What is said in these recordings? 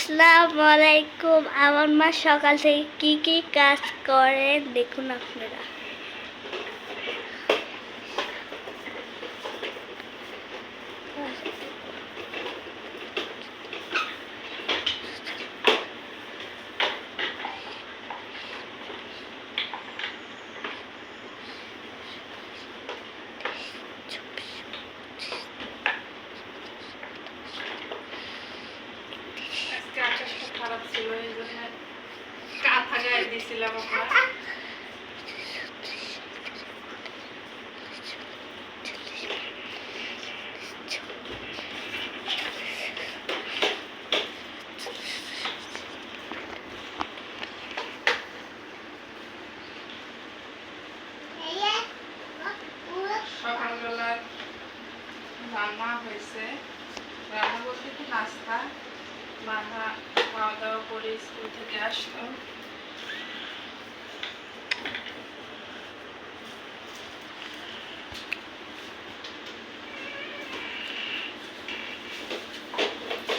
আসসালামু আলাইকুম। আমার মা সকাল থেকে কি কি কাজ করেন দেখুন আপনারা। আকাশটা খারাপ ছিল, এই জন্য কাঁথা গায়ে দিয়েছিলাম আমরা। সকালবেলা রান্না হয়েছে, রান্না বলতে কি নাস্তা। মাথা খাওয়া দাওয়া করে স্কুল থেকে আসলো।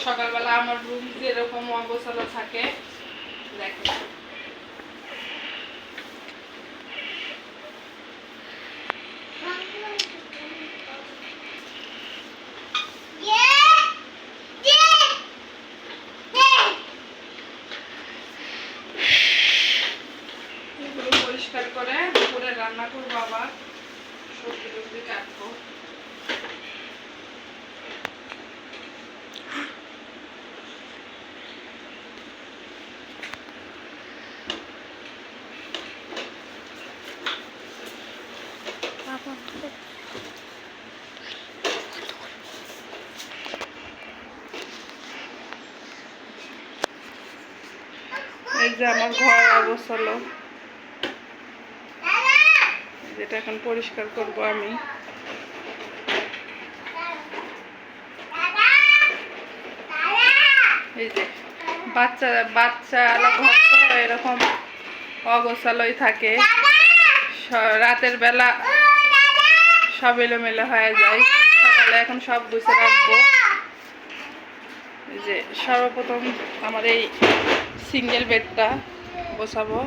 সকালবেলা আমার রুম যেরকম অগোছালো থাকে দেখো। পরিষ্কার করে দুপুরে রান্না করবো, আবার সবজি টবজি কাটবো। এই যে আমার ঘর অবস্থলো, যেটা এখন পরিষ্কার করব আমি। এই যে বাচ্চা ঘর তো এরকম অগোছালোই থাকে, রাতের বেলা সব এলোমেলো হয়ে যায়। সকালে এখন সব গুছিয়ে রাখবো। এই যে সর্বপ্রথম আমার এই সিঙ্গেল বেডটা গোছাবো।